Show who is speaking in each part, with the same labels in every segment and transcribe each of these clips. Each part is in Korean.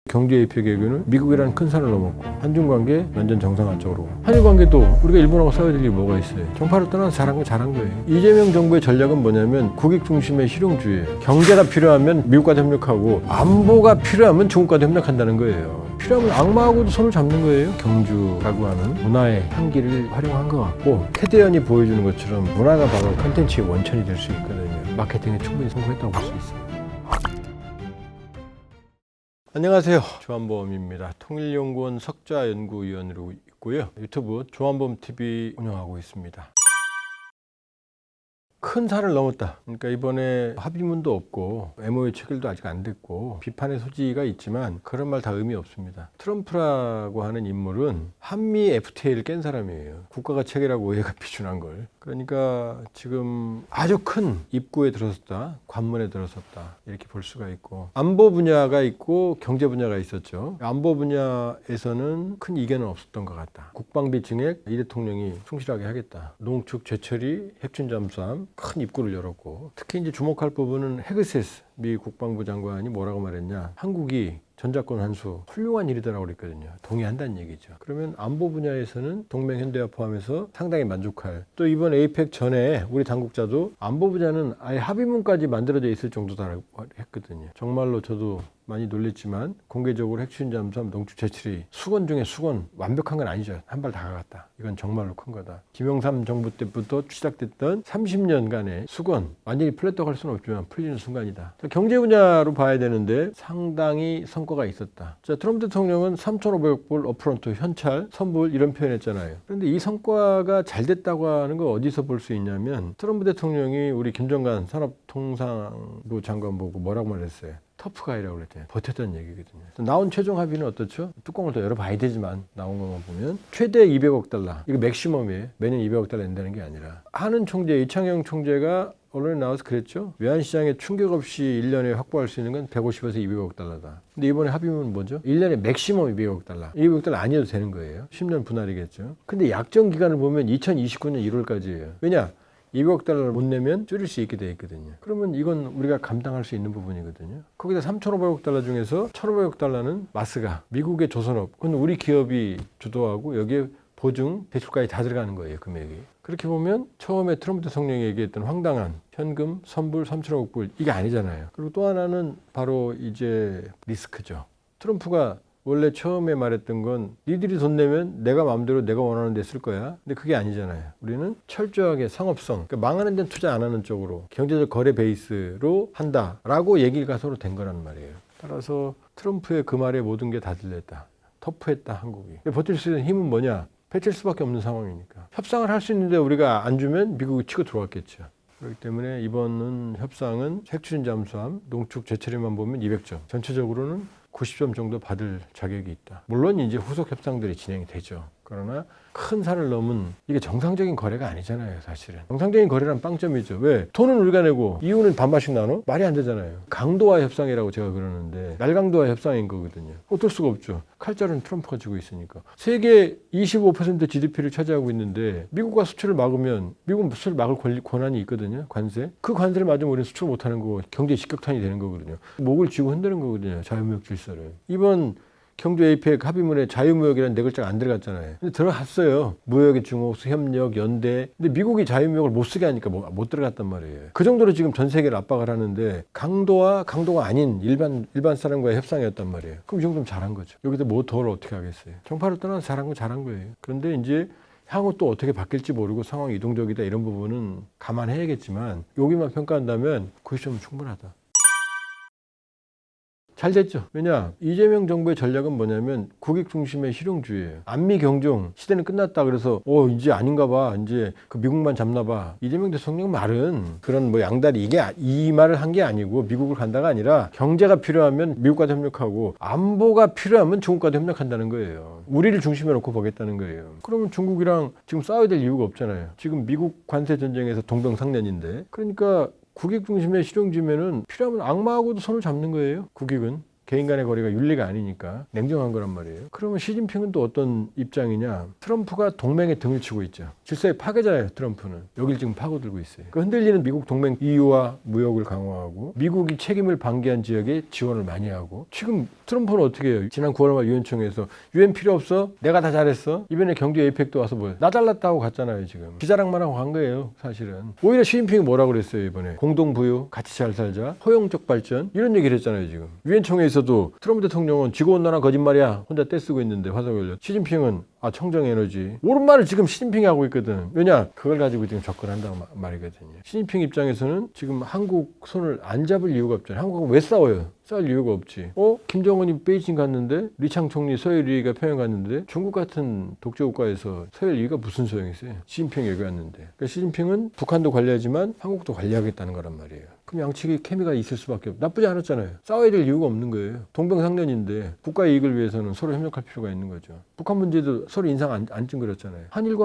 Speaker 1: 경제 이익 외교는 미국이라는 큰 산을 넘었고 한중 관계 완전 정상화적으로 한일 관계도 우리가 일본하고 싸워야 될 일이 뭐가 있어요. 정파를 떠나서 잘한 건 잘한 거예요. 이재명 정부의 전략은 뭐냐면 국익 중심의 실용주의예요. 경제가 필요하면 미국과 협력하고 안보가 필요하면 중국과 협력한다는 거예요. 필요하면 악마하고도 손을 잡는 거예요. 경주라고 하는 문화의 향기를 활용한 것 같고 캐대언이 보여주는 것처럼 문화가 바로 컨텐츠의 원천이 될 수 있거든요. 마케팅에 충분히 성공했다고 볼 수 있습니다. 안녕하세요. 조한범입니다. 통일연구원 석좌연구위원으로 있고요. 유튜브 조한범TV 운영하고 있습니다. 큰 산을 넘었다. 그러니까 이번에 합의문도 없고 MOU 체결도 아직 안 됐고 비판의 소지가 있지만 그런 말 다 의미 없습니다. 트럼프라고 하는 인물은 한미 FTA를 깬 사람이에요. 국가가 체결하고 오해가 비준한 걸. 그러니까 지금 아주 큰 입구에 들어섰다, 관문에 들어섰다 이렇게 볼 수가 있고 안보 분야가 있고 경제 분야가 있었죠. 안보 분야에서는 큰 이견은 없었던 것 같다. 국방비 증액 이 대통령이 충실하게 하겠다. 농축 제철이 핵심 잠수함 큰 입구를 열었고 특히 이제 주목할 부분은 헤그세스 미 국방부 장관이 뭐라고 말했냐. 한국이 전작권 환수 훌륭한 일이다라고 그랬거든요. 동의한다는 얘기죠. 그러면 안보 분야에서는 동맹 현대화 포함해서 상당히 만족할. 또 이번 에이펙 전에 우리 당국자도 안보 분야는 아예 합의문까지 만들어져 있을 정도다라고 했거든요. 정말로 저도 많이 놀랬지만 공개적으로 핵심 잠수함 농축 제철이 수건 중에 수건 완벽한 건 아니죠. 한 발 다가갔다. 이건 정말로 큰 거다. 김영삼 정부 때부터 시작됐던 30년간의 수건 완전히 풀렸다고 할 수는 없지만 풀리는 순간이다. 경제 분야로 봐야 되는데 상당히 성과가 있었다. 자, 트럼프 대통령은 3,500불 어프런트 현찰 선불 이런 표현했잖아요. 그런데 이 성과가 잘 됐다고 하는 거 어디서 볼 수 있냐면 트럼프 대통령이 우리 김정관 산업통상부 장관 보고 뭐라고 말했어요. 터프가이라고 그랬잖아요. 버텼다는 얘기거든요. 나온 최종 합의는 어떻죠? 뚜껑을 더 열어봐야 되지만 나온 것만 보면 최대 200억 달러. 이거 맥시멈이에요. 매년 200억 달러 낸다는 게 아니라. 하는 총재 이창용 총재가 언론에 나와서 그랬죠. 외환시장에 충격 없이 1년에 확보할 수 있는 건 150에서 200억 달러다. 근데 이번에 합의문은 뭐죠? 1년에 맥시멈 200억 달러. 200억 달러 아니어도 되는 거예요. 10년 분할이겠죠. 근데 약정 기간을 보면 2029년 1월까지예요. 왜냐? 200억 달러를 못 내면 줄일 수 있게 돼 있거든요. 그러면 이건 우리가 감당할 수 있는 부분이거든요. 거기다 3,500억 달러 중에서 1,500억 달러는 마스가 미국의 조선업, 그건 우리 기업이 주도하고 여기에 보증, 대출까지 다 들어가는 거예요, 금액이. 그렇게 보면 처음에 트럼프 대통령이 얘기했던 황당한 현금 선불 3,000억 불 이게 아니잖아요. 그리고 또 하나는 바로 이제 리스크죠. 트럼프가 원래 처음에 말했던 건 니들이 돈 내면 내가 마음대로 내가 원하는 데 쓸 거야. 근데 그게 아니잖아요. 우리는 철저하게 상업성, 그러니까 망하는 데는 투자 안 하는 쪽으로 경제적 거래 베이스로 한다라고 얘기가 서로 된 거란 말이에요. 따라서 트럼프의 그 말에 모든 게 다 들렸다. 터프했다 한국이. 버틸 수 있는 힘은 뭐냐? 펼칠 수밖에 없는 상황이니까. 협상을 할 수 있는데 우리가 안 주면 미국이 치고 들어왔겠죠. 그렇기 때문에 이번 협상은 핵추진 잠수함, 농축 제철이만 보면 200점. 전체적으로는 90점 정도 받을 자격이 있다. 물론 이제 후속 협상들이 진행이 되죠. 그러나 큰 산을 넘은 이게 정상적인 거래가 아니잖아요, 사실은. 정상적인 거래란 빵점이죠. 왜? 돈은 우리가 내고 이유는 반반씩 나눠? 말이 안 되잖아요. 강도화 협상이라고 제가 그러는데 날강도화 협상인 거거든요. 어떨 수가 없죠. 칼자루는 트럼프가 쥐고 있으니까. 세계 25% GDP를 차지하고 있는데 미국과 수출을 막으면 미국은 수출을 막을 권한이 있거든요. 관세. 그 관세를 맞으면 우리는 수출 못하는 거고 경제 직격탄이 되는 거거든요. 목을 쥐고 흔드는 거거든요. 자유무역 질서를. 이번 경주 에이펙 합의문에 자유무역이라는 네 글자가 안 들어갔잖아요. 근데 들어갔어요. 무역의 중호수, 협력, 연대. 근데 미국이 자유무역을 못 쓰게 하니까 못 들어갔단 말이에요. 그 정도로 지금 전 세계를 압박을 하는데 강도가 아닌 일반 사람과의 협상이었단 말이에요. 그럼 이 정도면 잘한 거죠. 여기서 뭐 더 어떻게 하겠어요. 정파를 떠나서 잘한 건 잘한 거예요. 그런데 이제 향후 또 어떻게 바뀔지 모르고 상황이 이동적이다 이런 부분은 감안해야겠지만 여기만 평가한다면 90점은 충분하다. 잘 됐죠. 왜냐? 이재명 정부의 전략은 뭐냐면 국익 중심의 실용주의예요. 안미 경종 시대는 끝났다. 그래서 이제 아닌가 봐. 이제 그 미국만 잡나 봐. 이재명 대통령 말은 그런 뭐 양다리 이 말을 한 게 아니고 미국을 간다가 아니라 경제가 필요하면 미국과 협력하고 안보가 필요하면 중국과도 협력한다는 거예요. 우리를 중심에 놓고 보겠다는 거예요. 그러면 중국이랑 지금 싸워야 될 이유가 없잖아요. 지금 미국 관세 전쟁에서 동병상련인데. 그러니까 국익 중심의 실용주의면은 필요하면 악마하고도 손을 잡는 거예요. 국익은. 개인 간의 거리가 윤리가 아니니까 냉정한 거란 말이에요. 그러면 시진핑은 또 어떤 입장이냐. 트럼프가 동맹에 등을 치고 있죠. 질서의 파괴자예요. 트럼프는. 여길 지금 파고들고 있어요. 그 흔들리는 미국 동맹 EU와 무역을 강화하고 미국이 책임을 방기한 지역에 지원을 많이 하고 지금 트럼프는 어떻게 해요? 지난 9월 말 유엔총회에서 유엔 필요 없어? 내가 다 잘했어? 이번에 경제 에이펙도 와서 뭐예요? 나 잘났다 하고 갔잖아요. 지금 기자랑만 하고 간 거예요. 사실은. 오히려 시진핑이 뭐라고 그랬어요. 이번에 공동부유, 같이 잘 살자, 포용적 발전 이런 얘기를 했잖아요. 지금 유엔총회에서도 트럼프 대통령은 지구온난화 거짓말이야 혼자 떼쓰고 있는데 화살 걸려. 시진핑은 청정에너지 옳은 말을 지금 시진핑이 하고 있거든. 왜냐? 그걸 가지고 지금 접근한다고 말이거든요. 시진핑 입장에서는 지금 한국 손을 안 잡을 이유가 없잖아요. 한국하고 왜 싸워요? 싸울 이유가 없지. 김정은이 베이징 갔는데 리창 총리 서해리가 평양 갔는데 중국 같은 독재국가에서 서해리가 무슨 소용이 있어요? 시진핑이 여기 왔는데. 그러니까 시진핑은 북한도 관리하지만 한국도 관리하겠다는 거란 말이에요. 그럼 양측이 케미가 있을 수밖에 없고 나쁘지 않았잖아요. 싸워야 될 이유가 없는 거예요. 동병상련인데 국가의 이익을 위해서는 서로 협력할 필요가 있는 거죠. 북한 문제도 서로 인상 안 찡그렸잖아요. 한일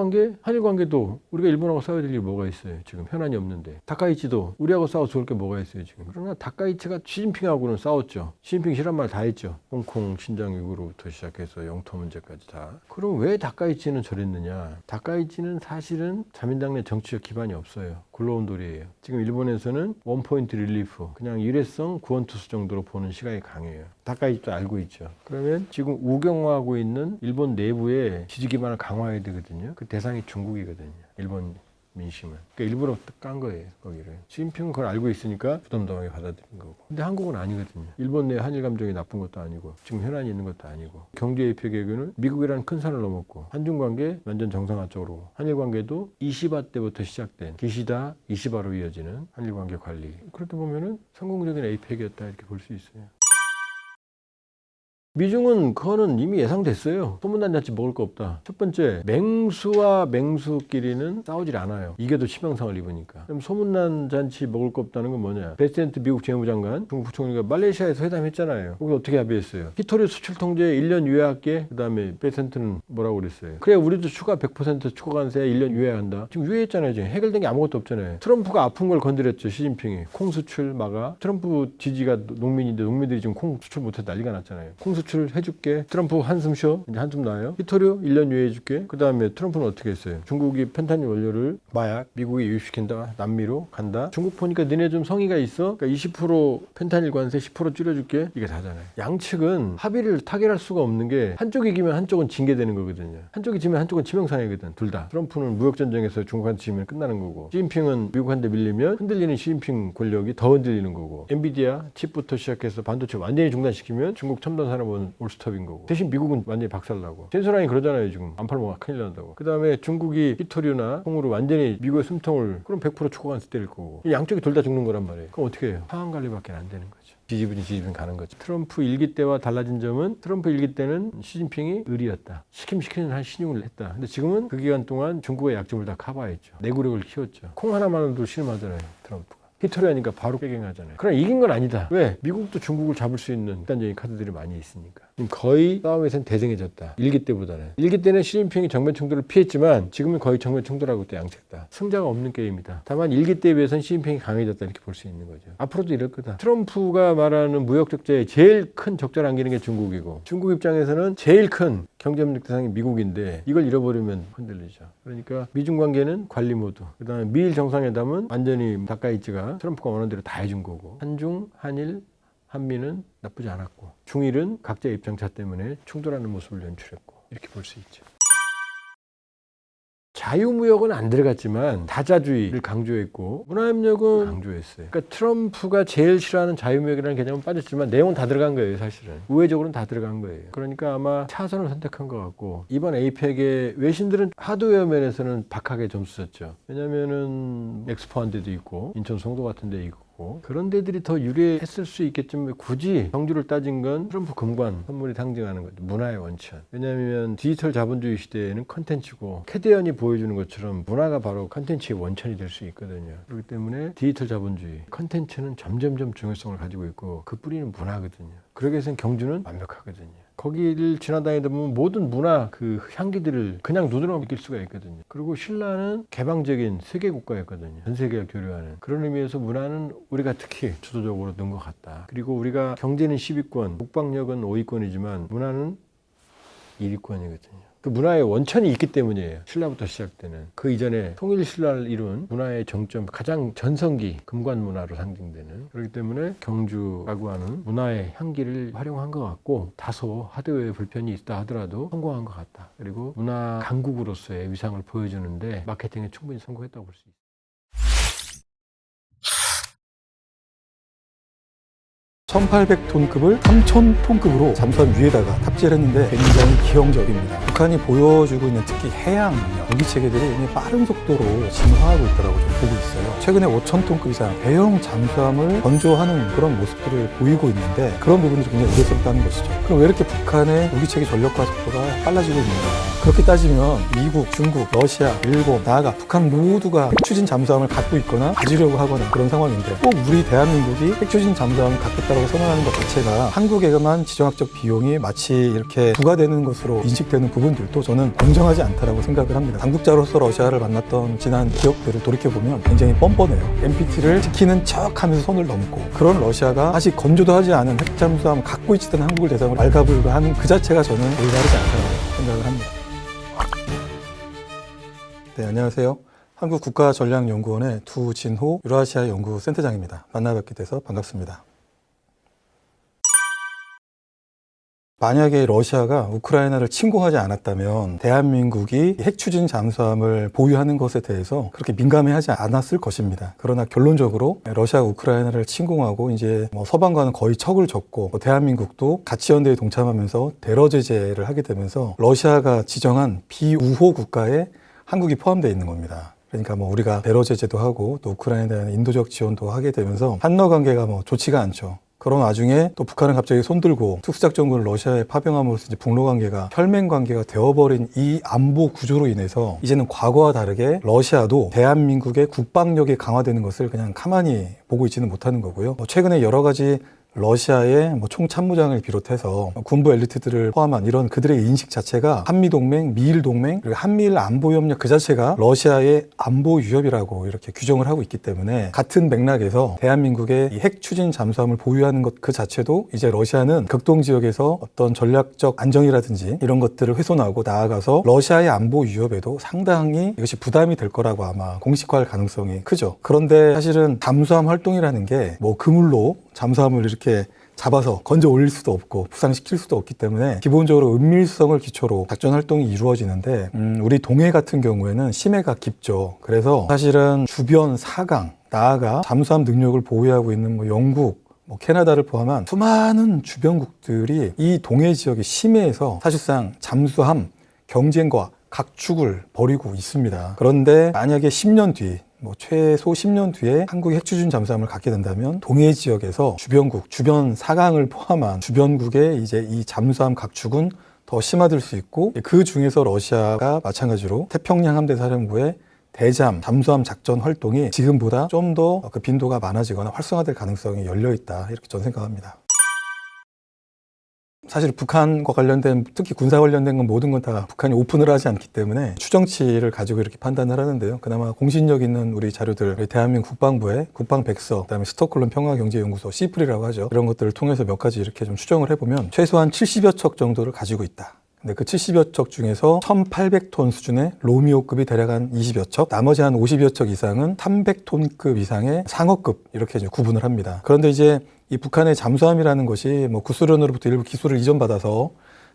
Speaker 1: 관계도 우리가 일본하고 싸워야 될 일이 뭐가 있어요. 지금 현안이 없는데. 다카이치도 우리하고 싸워 좋을 게 뭐가 있어요. 지금. 그러나 다카이치가 시진핑하고는 싸웠죠. 시진핑 싫은 말 다 했죠. 홍콩, 신장 위구르부터 시작해서 영토 문제까지 다. 그럼 왜 다카이치는 저랬느냐. 다카이치는 사실은 자민당 내 정치적 기반이 없어요. 굴러온 돌이에요. 지금 일본에서는 원포인트 릴리프, 그냥 일회성 구원투수 정도로 보는 시각이 강해요. 다카이치도 알고 있죠. 그러면 지금 우경화하고 있는 일본 내부의 지지 기반을 강화해야 되거든요. 그 대상이 중국이거든요. 일본 민심은. 그러니까 일부러 깐 거예요. 거기를. 시진핑은 그걸 알고 있으니까 부담담하게 받아들인 거고. 근데 한국은 아니거든요. 일본 내 한일 감정이 나쁜 것도 아니고 지금 현안이 있는 것도 아니고 경제 에이펙 외교는 미국이라는 큰 산을 넘었고 한중 관계 완전 정상화 쪽으로 한일 관계도 이시바 때부터 시작된 기시다 이시바로 이어지는 한일 관계 관리. 그렇게 보면은 성공적인 에이펙이었다 이렇게 볼 수 있어요. 미중은 그거는 이미 예상됐어요. 소문난 잔치 먹을 거 없다. 첫 번째, 맹수와 맹수끼리는 싸우질 않아요. 이게도 치명상을 입으니까. 그럼 소문난 잔치 먹을 거 없다는 건 뭐냐. 베센트 미국 재무장관, 중국 부총리가 말레이시아에서 회담했잖아요. 거기 어떻게 합의했어요? 히토리 수출 통제 1년 유예할게. 그 다음에 베센트는 뭐라고 그랬어요? 그래 우리도 추가 100% 추가 관세 1년 유예한다. 지금 유예했잖아요. 지금 해결된 게 아무것도 없잖아요. 트럼프가 아픈 걸 건드렸죠. 시진핑이. 콩 수출 막아. 트럼프 지지가 농민인데 농민들이 지금 콩 수출 못해서 난리가 났잖아요. 콩 수출 해줄게. 트럼프 한숨 쉬어. 이제 한숨 나요. 히토류 1년 유예해줄게. 그 다음에 트럼프는 어떻게 했어요? 중국이 펜타닐 원료를 마약 미국에 유입시킨다. 남미로 간다. 중국 보니까 너네 좀 성의가 있어. 그러니까 20% 펜타닐 관세 10% 줄여줄게. 이게 다잖아요. 양측은 합의를 타결할 수가 없는 게 한쪽이 이기면 한쪽은 징계되는 거거든요. 한쪽이 지면 한쪽은 치명상이거든. 둘 다. 트럼프는 무역전쟁에서 중국한테 지면 끝나는 거고 시진핑은 미국한테 밀리면 흔들리는 시진핑 권력이 더 흔들리는 거고 엔비디아 칩부터 시작해서 반도체 완전히 중단시키면 중국 첨단 산업 올스톱인 거고 대신 미국은 완전히 박살나고 센서라인 그러잖아요. 지금 안 팔면 큰일 난다고. 그 다음에 중국이 히토류나 콩으로 완전히 미국의 숨통을 그럼 100% 추가관세 때릴 거고 양쪽이 둘 다 죽는 거란 말이에요. 그럼 어떻게 해요? 상황 관리밖에 안 되는 거죠. 지지분 가는 거죠. 트럼프 일기 때와 달라진 점은 트럼프 일기 때는 시진핑이 의리였다. 시키는 한 신용을 했다. 근데 지금은 그 기간 동안 중국의 약점을 다 커버했죠. 내구력을 키웠죠. 콩 하나만으로도 실험하잖아요. 트럼프가. 히토리 하니까 바로 깨갱하잖아요. 그러나 이긴 건 아니다. 왜? 미국도 중국을 잡을 수 있는 극단적인 카드들이 많이 있으니까. 거의 싸움에서는 대등해졌다. 일기 때보다는. 일기 때는 시진핑이 정면 충돌을 피했지만 지금은 거의 정면 충돌하고 있다. 양측 다. 승자가 없는 게임이다. 다만 일기 때에 비해서는 시진핑이 강해졌다. 이렇게 볼 수 있는 거죠. 앞으로도 이럴 거다. 트럼프가 말하는 무역 적자의 제일 큰 적자를 안기는 게 중국이고 중국 입장에서는 제일 큰 경제협력 대상이 미국인데 이걸 잃어버리면 흔들리죠. 그러니까 미중 관계는 관리 모드. 그다음에 미일 정상회담은 완전히 다카이치가 트럼프가 원하는 대로 다 해준 거고 한중, 한일, 한미는 나쁘지 않았고 중일은 각자의 입장차 때문에 충돌하는 모습을 연출했고 이렇게 볼 수 있죠. 자유무역은 안 들어갔지만 다자주의를 강조했고 문화협력은 강조했어요. 그러니까 트럼프가 제일 싫어하는 자유무역이라는 개념은 빠졌지만 내용은 다 들어간 거예요. 사실은. 우회적으로는 다 들어간 거예요. 그러니까 아마 차선을 선택한 것 같고 이번 에이펙의 외신들은 하드웨어 면에서는 박하게 점수 줬죠. 왜냐면은 엑스포 한 데도 있고 인천 송도 같은 데 있고 그런 데들이 더 유리했을 수 있겠지만 굳이 경주를 따진 건 트럼프 금관 선물이 상징하는 거죠. 문화의 원천. 왜냐하면 디지털 자본주의 시대에는 컨텐츠고 캐대언이 보여주는 것처럼 문화가 바로 컨텐츠의 원천이 될 수 있거든요. 그렇기 때문에 디지털 자본주의 컨텐츠는 점점점 중요성을 가지고 있고 그 뿌리는 문화거든요. 그러기 위해서는 경주는 완벽하거든요. 거기를 지나다니다 보면 모든 문화 그 향기들을 그냥 눈으로 느낄 수가 있거든요. 그리고 신라는 개방적인 세계 국가였거든요. 전 세계가 교류하는. 그런 의미에서 문화는 우리가 특히 주도적으로 는 것 같다. 그리고 우리가 경제는 10위권, 국방력은 5위권이지만 문화는 1위권이거든요. 그 문화의 원천이 있기 때문이에요. 신라부터 시작되는. 그 이전에 통일 신라를 이룬 문화의 정점, 가장 전성기 금관 문화로 상징되는. 그렇기 때문에 경주라고 하는 문화의 향기를 활용한 것 같고, 다소 하드웨어 불편이 있다 하더라도 성공한 것 같다. 그리고 문화 강국으로서의 위상을 보여주는데 마케팅에 충분히 성공했다고 볼 수 있습니다.
Speaker 2: 1800톤급을 3000톤급으로 잠수함 위에다가 탑재를 했는데 굉장히 기형적입니다. 북한이 보여주고 있는 특히 해양 무기 체계들이 이미 빠른 속도로 진화하고 있다고 좀 보고 있어요. 최근에 5000톤급 이상 대형 잠수함을 건조하는 그런 모습들을 보이고 있는데 그런 부분들이 굉장히 우려스럽다는 것이죠. 그럼 왜 이렇게 북한의 무기 체계 전력화 속도가 빨라지고 있는가? 그렇게 따지면 미국, 중국, 러시아, 일본, 나아가 북한 모두가 핵추진 잠수함을 갖고 있거나 가지려고 하거나 그런 상황인데 꼭 우리 대한민국이 핵추진 잠수함을 갖겠다고 선언하는 것 자체가 한국에만 지정학적 비용이 마치 이렇게 부과되는 것으로 인식되는 부분들도 저는 공정하지 않다라고 생각을 합니다. 당국자로서 러시아를 만났던 지난 기억들을 돌이켜보면 굉장히 뻔뻔해요. NPT를 지키는 척 하면서 손을 넘고 그런 러시아가 아직 건조도 하지 않은 핵잠수함을 갖고 있던 한국을 대상으로 왈가불가하는 그 자체가 저는 올바르지 않다고 생각을 합니다. 네, 안녕하세요. 한국국가전략연구원의 두진호 유라시아 연구센터장입니다. 만나 뵙게 돼서 반갑습니다. 만약에 러시아가 우크라이나를 침공하지 않았다면 대한민국이 핵추진 잠수함을 보유하는 것에 대해서 그렇게 민감해하지 않았을 것입니다. 그러나 결론적으로 러시아가 우크라이나를 침공하고 이제 서방과는 거의 척을 졌고 대한민국도 가치연대에 동참하면서 대러 제재를 하게 되면서 러시아가 지정한 비우호 국가에 한국이 포함되어 있는 겁니다. 그러니까 우리가 대러 제재도 하고 또 우크라이나에 대한 인도적 지원도 하게 되면서 한러 관계가 좋지가 않죠. 그런 와중에 또 북한은 갑자기 손들고 특수작전군을 러시아에 파병함으로써 이제 북러 관계가 혈맹 관계가 되어버린 이 안보 구조로 인해서 이제는 과거와 다르게 러시아도 대한민국의 국방력이 강화되는 것을 그냥 가만히 보고 있지는 못하는 거고요. 최근에 여러 가지 러시아의 총참모장을 비롯해서 군부 엘리트들을 포함한 이런 그들의 인식 자체가 한미동맹, 미일동맹, 그리고 한미일 안보협력 그 자체가 러시아의 안보 위협이라고 이렇게 규정을 하고 있기 때문에 같은 맥락에서 대한민국의 이 핵추진 잠수함을 보유하는 것 그 자체도 이제 러시아는 극동지역에서 어떤 전략적 안정이라든지 이런 것들을 훼손하고 나아가서 러시아의 안보 위협에도 상당히 이것이 부담이 될 거라고 아마 공식화할 가능성이 크죠. 그런데 사실은 잠수함 활동이라는 게 그물로 잠수함을 이렇게 잡아서 건져 올릴 수도 없고 부상시킬 수도 없기 때문에 기본적으로 은밀성을 기초로 작전 활동이 이루어지는데 우리 동해 같은 경우에는 심해가 깊죠. 그래서 사실은 주변 사강, 나아가 잠수함 능력을 보유하고 있는 영국, 캐나다를 포함한 수많은 주변국들이 이 동해 지역의 심해에서 사실상 잠수함 경쟁과 각축을 벌이고 있습니다. 그런데 만약에 10년 뒤 최소 10년 뒤에 한국이 핵추진 잠수함을 갖게 된다면 동해 지역에서 주변국, 주변 사강을 포함한 주변국의 이제 이 잠수함 각축은 더 심화될 수 있고 그 중에서 러시아가 마찬가지로 태평양 함대 사령부의 대잠, 잠수함 작전 활동이 지금보다 좀 더 그 빈도가 많아지거나 활성화될 가능성이 열려 있다 이렇게 저는 생각합니다. 사실 북한과 관련된 특히 군사 관련된 건 모든 건 다 북한이 오픈을 하지 않기 때문에 추정치를 가지고 이렇게 판단을 하는데요. 그나마 공신력 있는 우리 자료들, 우리 대한민국 국방부의 국방백서, 그다음에 스톡홀름 평화경제연구소 시프리라고 하죠. 이런 것들을 통해서 몇 가지 이렇게 좀 추정을 해보면 최소한 70여 척 정도를 가지고 있다. 근데 그 70여 척 중에서 1800톤 수준의 로미오급이 대략 한 20여 척, 나머지 한 50여 척 이상은 300톤급 이상의 상어급 이렇게 이제 구분을 합니다. 그런데 이제 이 북한의 잠수함이라는 것이 구소련으로부터 일부 기술을 이전받아서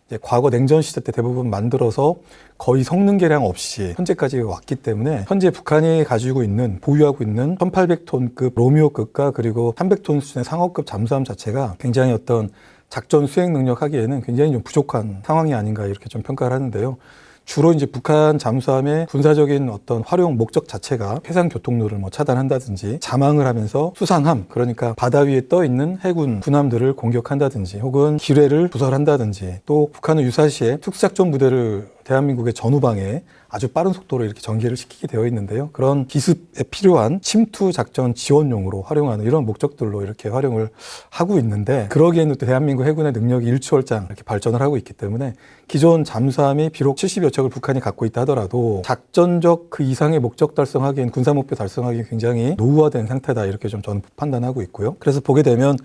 Speaker 2: 이제 과거 냉전 시대 때 대부분 만들어서 거의 성능 개량 없이 현재까지 왔기 때문에 현재 북한이 가지고 있는 보유하고 있는 1800톤급 로미오급과 그리고 300톤 수준의 상어급 잠수함 자체가 굉장히 어떤 작전 수행 능력 하기에는 굉장히 좀 부족한 상황이 아닌가 이렇게 좀 평가를 하는데요. 주로 이제 북한 잠수함의 군사적인 어떤 활용 목적 자체가 해상 교통로를 차단한다든지 잠항을 하면서 수상함, 그러니까 바다 위에 떠 있는 해군 군함들을 공격한다든지 혹은 기뢰를 부설한다든지 또 북한은 유사시에 특수작전 부대를 대한민국의 전후방에 아주 빠른 속도로 이렇게 전개를 시키게 되어 있는데요. 그런 기습에 필요한 침투 작전 지원용으로 활용하는 이런 목적들로 이렇게 활용을 하고 있는데, 그러기에는 또 대한민국 해군의 능력이 일취월장 이렇게 발전을 하고 있기 때문에 기존 잠수함이 비록 70여 척을 북한이 갖고 있다 하더라도 작전적 그 이상의 목적 달성하기엔, 군사 목표 달성하기엔 굉장히 노후화된 상태다, 이렇게 좀 저는 판단하고 있고요. 그래서 보게 되면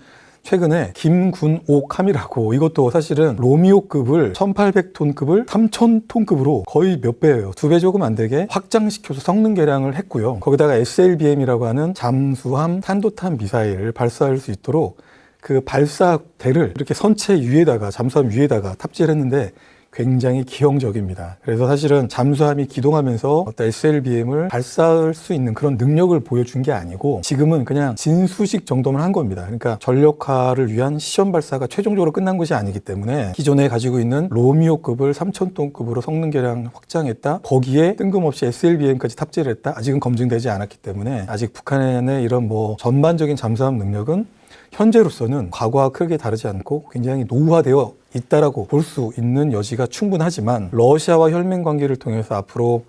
Speaker 2: 최근에 김군옥함이라고, 이것도 사실은 로미오급을 1800톤급을 3000톤급으로 거의 몇 배예요. 2배 조금 안 되게 확장시켜서 성능 개량을 했고요. 거기다가 SLBM이라고 하는 잠수함 탄도탄 미사일을 발사할 수 있도록 그 발사대를 이렇게 선체 위에다가, 잠수함 위에다가 탑재를 했는데 굉장히 기형적입니다. 그래서 사실은 잠수함이 기동하면서 어떤 SLBM을 발사할 수 있는 그런 능력을 보여준 게 아니고, 지금은 그냥 진수식 정도만 한 겁니다. 그러니까 전력화를 위한 시험 발사가 최종적으로 끝난 것이 아니기 때문에 기존에 가지고 있는 로미오급을 3000톤급으로 성능 개량 확장했다, 거기에 뜬금없이 SLBM까지 탑재를 했다, 아직은 검증되지 않았기 때문에 아직 북한의 이런 뭐 전반적인 잠수함 능력은 현재로서는 과거와 크게 다르지 않고 굉장히 노후화되어 있다라고 볼 수 있는 여지가 충분하지만, 러시아와 혈맹 관계를 통해서 앞으로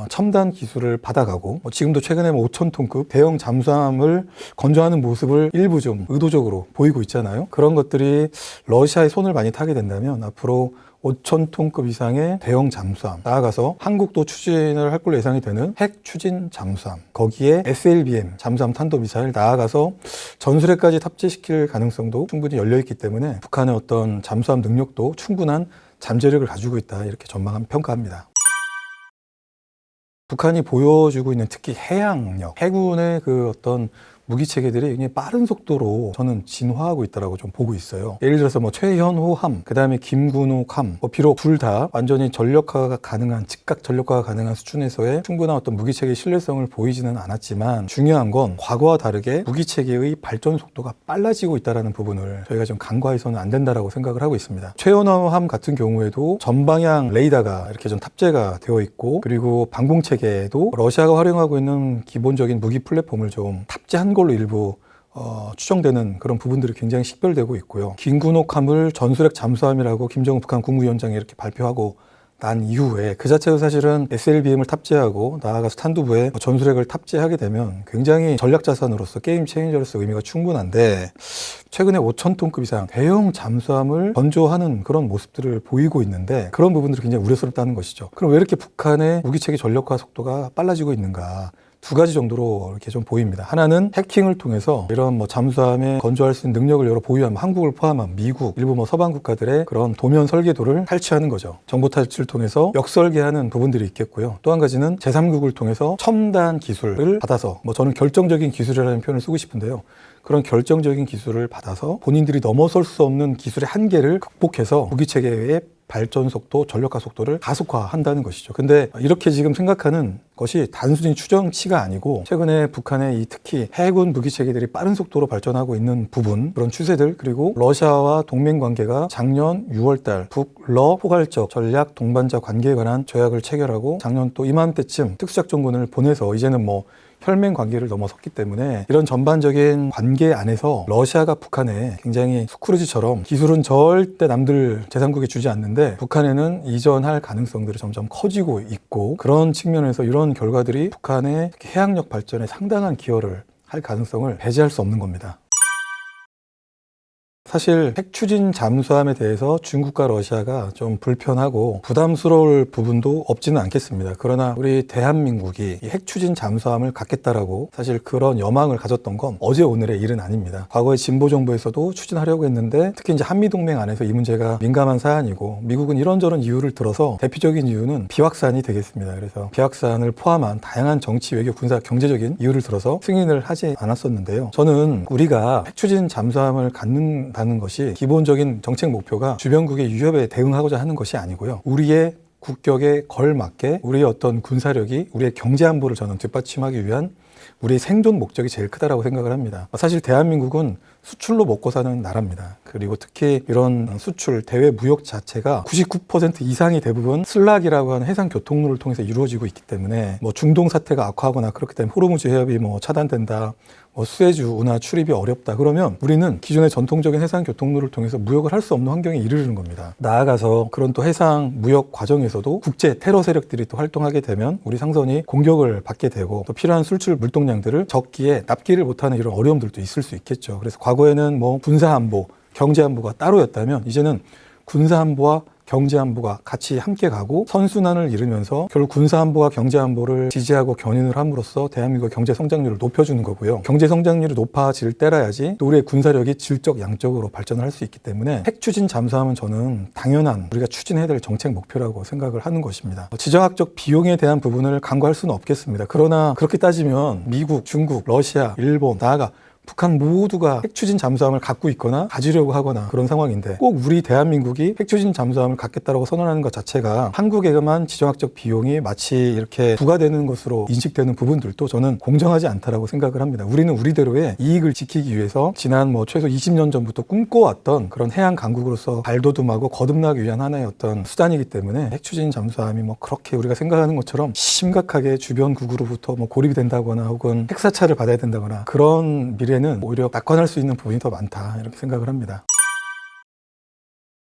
Speaker 2: 첨단 기술을 받아가고, 지금도 최근에 5000톤급 대형 잠수함을 건조하는 모습을 일부 좀 의도적으로 보이고 있잖아요. 그런 것들이 러시아의 손을 많이 타게 된다면 앞으로 5000톤급 이상의 대형 잠수함, 나아가서 한국도 추진을 할 걸로 예상이 되는 핵 추진 잠수함, 거기에 SLBM 잠수함 탄도미사일, 나아가서 전술핵까지 탑재시킬 가능성도 충분히 열려있기 때문에 북한의 어떤 잠수함 능력도 충분한 잠재력을 가지고 있다, 이렇게 전망하면 평가합니다. 북한이 보여주고 있는 특히 해양력, 해군의 그 어떤 무기 체계들이 굉장히 빠른 속도로 저는 진화하고 있다라고 좀 보고 있어요. 예를 들어서 뭐 최현호함, 그 다음에 김군옥함, 비록 둘 다 완전히 전력화가 가능한, 즉각 전력화가 가능한 수준에서의 충분한 어떤 무기 체계의 신뢰성을 보이지는 않았지만, 중요한 건 과거와 다르게 무기 체계의 발전 속도가 빨라지고 있다는 부분을 저희가 좀 간과해서는 안 된다라고 생각을 하고 있습니다. 최현호함 같은 경우에도 전방향 레이더가 이렇게 좀 탑재가 되어 있고, 그리고 방공 체계에도 러시아가 활용하고 있는 기본적인 무기 플랫폼을 좀 탑재한 걸로 일부 추정되는 그런 부분들이 굉장히 식별되고 있고요. 김군옥함을 전술핵 잠수함이라고 김정은 북한 국무위원장이 이렇게 발표하고 난 이후에, 그 자체도 사실은 SLBM을 탑재하고 나아가서 탄두부에 전술핵을 탑재하게 되면 굉장히 전략 자산으로서, 게임 체인저로서 의미가 충분한데, 최근에 5000톤급 이상 대형 잠수함을 건조하는 그런 모습들을 보이고 있는데, 그런 부분들이 굉장히 우려스럽다는 것이죠. 그럼 왜 이렇게 북한의 무기체계 전력화 속도가 빨라지고 있는가? 두 가지 정도로 이렇게 좀 보입니다. 하나는 해킹을 통해서 이런 뭐 잠수함에 건조할 수 있는 능력을 여러 보유한, 한국을 포함한 미국, 일부 뭐 서방 국가들의 그런 도면 설계도를 탈취하는 거죠. 정보 탈취를 통해서 역설계하는 부분들이 있겠고요. 또 한 가지는 제3국을 통해서 첨단 기술을 받아서, 저는 결정적인 기술이라는 표현을 쓰고 싶은데요. 그런 결정적인 기술을 받아서 본인들이 넘어설 수 없는 기술의 한계를 극복해서 무기체계의 발전 속도, 전력화 속도를 가속화한다는 것이죠. 근데 이렇게 지금 생각하는 것이 단순히 추정치가 아니고, 최근에 북한의 이 특히 해군 무기체계들이 빠른 속도로 발전하고 있는 부분, 그런 추세들, 그리고 러시아와 동맹 관계가 작년 6월달 북러 포괄적 전략 동반자 관계에 관한 조약을 체결하고, 작년 또 이맘때쯤 특수작전군을 보내서 이제는 혈맹 관계를 넘어섰기 때문에, 이런 전반적인 관계 안에서 러시아가 북한에 굉장히 스크루지처럼 기술은 절대 남들 제3국에 주지 않는데 북한에는 이전할 가능성들이 점점 커지고 있고, 그런 측면에서 이런 결과들이 북한의 해양력 발전에 상당한 기여를 할 가능성을 배제할 수 없는 겁니다. 사실 핵추진 잠수함에 대해서 중국과 러시아가 좀 불편하고 부담스러울 부분도 없지는 않겠습니다. 그러나 우리 대한민국이 이 핵추진 잠수함을 갖겠다라고 사실 그런 여망을 가졌던 건 어제 오늘의 일은 아닙니다. 과거에 진보 정부에서도 추진하려고 했는데, 특히 이제 한미동맹 안에서 이 문제가 민감한 사안이고, 미국은 이런저런 이유를 들어서, 대표적인 이유는 비확산이 되겠습니다. 그래서 비확산을 포함한 다양한 정치, 외교, 군사, 경제적인 이유를 들어서 승인을 하지 않았었는데요. 저는 우리가 핵추진 잠수함을 갖는다는 것이 기본적인 정책 목표가 주변국의 위협에 대응하고자 하는 것이 아니고요. 우리의 국격에 걸맞게 우리의 어떤 군사력이 우리의 경제 안보를 저는 뒷받침하기 위한 우리의 생존 목적이 제일 크다라고 생각을 합니다. 사실 대한민국은 수출로 먹고 사는 나라입니다. 그리고 특히 이런 수출, 대외 무역 자체가 99% 이상이 대부분 슬락이라고 하는 해상 교통로를 통해서 이루어지고 있기 때문에, 중동 사태가 악화하거나 그렇기 때문에 호르무즈 해협이 차단된다, 수에즈 운하 출입이 어렵다. 그러면 우리는 기존의 전통적인 해상 교통로를 통해서 무역을 할 수 없는 환경에 이르는 겁니다. 나아가서 그런 또 해상 무역 과정에서도 국제 테러 세력들이 또 활동하게 되면 우리 상선이 공격을 받게 되고 또 필요한 술출 물동량들을 적기에 납기를 못하는 이런 어려움들도 있을 수 있겠죠. 그래서 과거에는 뭐 군사안보, 경제안보가 따로였다면 이제는 군사안보와 경제안보가 같이 함께 가고 선순환을 이루면서 결국 군사안보와 경제안보를 지지하고 견인을 함으로써 대한민국의 경제성장률을 높여주는 거고요. 경제성장률이 높아질 때라야지 또 우리의 군사력이 질적 양적으로 발전을 할 수 있기 때문에 핵추진 잠수함은 저는 당연한 우리가 추진해야 될 정책 목표라고 생각을 하는 것입니다. 지정학적 비용에 대한 부분을 간과할 수는 없겠습니다. 그러나 그렇게 따지면 미국, 중국, 러시아, 일본, 나아가 북한 모두가 핵추진 잠수함을 갖고 있거나 가지려고 하거나 그런 상황인데 꼭 우리 대한민국이 핵추진 잠수함을 갖겠다고 선언하는 것 자체가 한국에만 지정학적 비용이 마치 이렇게 부과되는 것으로 인식되는 부분들도 저는 공정하지 않다라고 생각을 합니다. 우리는 우리대로의 이익을 지키기 위해서 지난 최소 20년 전부터 꿈꿔왔던 그런 해양 강국으로서 발돋움하고 거듭나기 위한 하나의 어떤 수단이기 때문에 핵추진 잠수함이 그렇게 우리가 생각하는 것처럼 심각하게 주변국으로부터 고립이 된다거나 혹은 핵사찰을 받아야 된다거나 그런 미래는 오히려 낙관할 수 있는 부분이 더 많다 이렇게 생각을 합니다.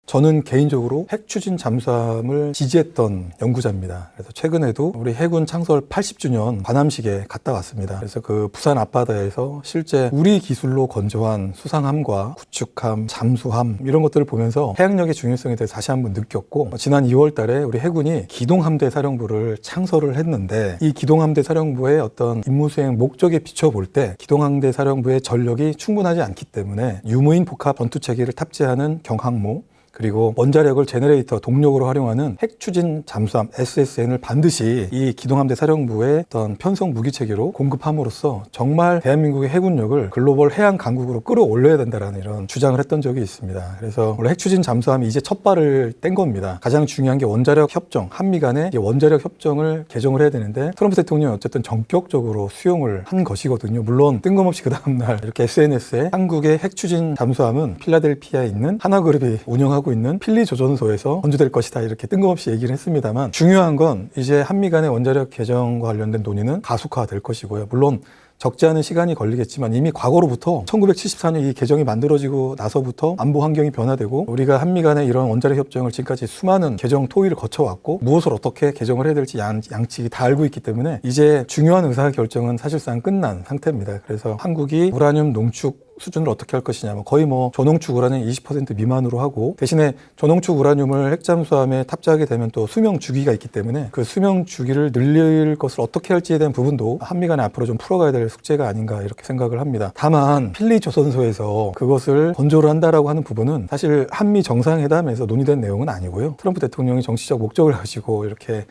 Speaker 2: 저는 개인적으로 핵추진 잠수함을 지지했던 연구자입니다. 그래서 최근에도 우리 해군 창설 80주년 관함식에 갔다 왔습니다. 그래서 그 부산 앞바다에서 실제 우리 기술로 건조한 수상함과 구축함, 잠수함 이런 것들을 보면서 해양력의 중요성에 대해서 다시 한번 느꼈고 지난 2월 달에 우리 해군이 기동함대 사령부를 창설을 했는데 이 기동함대 사령부의 어떤 임무 수행 목적에 비춰볼 때 기동함대 사령부의 전력이 충분하지 않기 때문에 유무인 복합 전투체계를 탑재하는 경항모 그리고 원자력을 제너레이터 동력으로 활용하는 핵추진 잠수함 SSN을 반드시 이 기동함대 사령부의 어떤 편성 무기체계로 공급함으로써 정말 대한민국의 해군력을 글로벌 해양 강국으로 끌어올려야 된다는 이런 주장을 했던 적이 있습니다. 그래서 원래 핵추진 잠수함이 이제 첫 발을 뗀 겁니다. 가장 중요한 게 원자력 협정, 한미 간의 원자력 협정을 개정을 해야 되는데 트럼프 대통령이 어쨌든 전격적으로 수용을 한 것이거든요. 물론 뜬금없이 그 다음날 이렇게 SNS에 한국의 핵추진 잠수함은 필라델피아에 있는 하나그룹이 운영하고 있는 필리 조전소에서 건조될 것이다 이렇게 뜬금없이 얘기를 했습니다만 중요한 건 이제 한미 간의 원자력 개정과 관련된 논의는 가속화될 것이고요. 물론 적지 않은 시간이 걸리겠지만 이미 과거로부터 1974년 이 개정이 만들어지고 나서부터 안보 환경이 변화되고 우리가 한미 간의 이런 원자력 협정을 지금까지 수많은 개정 토의를 거쳐왔고 무엇을 어떻게 개정을 해야 될지 양측이 다 알고 있기 때문에 이제 중요한 의사결정은 사실상 끝난 상태입니다. 그래서 한국이 우라늄 농축 수준을 어떻게 할 것이냐 거의 전홍축 우라늄 20% 미만으로 하고 대신에 전홍축 우라늄을 핵잠수함에 탑재하게 되면 또 수명 주기가 있기 때문에 그 수명 주기를 늘릴 것을 어떻게 할지에 대한 부분도 한미 간에 앞으로 좀 풀어가야 될 숙제가 아닌가 이렇게 생각을 합니다. 다만 필리 조선소에서 그것을 건조를 한다라고 하는 부분은 사실 한미 정상회담에서 논의된 내용은 아니고요. 트럼프 대통령이 정치적 목적을 가지고 이렇게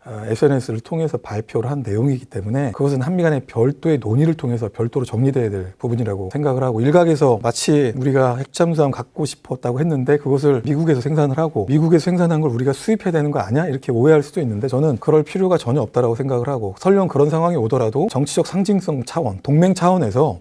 Speaker 2: SNS를 통해서 발표를 한 내용이기 때문에 그것은 한미 간의 별도의 논의를 통해서 별도로 정리돼야 될 부분이라고 생각을 하고 일각에서 마치 우리가 핵잠수함 갖고 싶었다고 했는데 그것을 미국에서 생산을 하고 미국에서 생산한 걸 우리가 수입해야 되는 거 아니야? 이렇게 오해할 수도 있는데 저는 그럴 필요가 전혀 없다라고 생각을 하고 설령 그런 상황이 오더라도 정치적 상징성 차원, 동맹 차원에서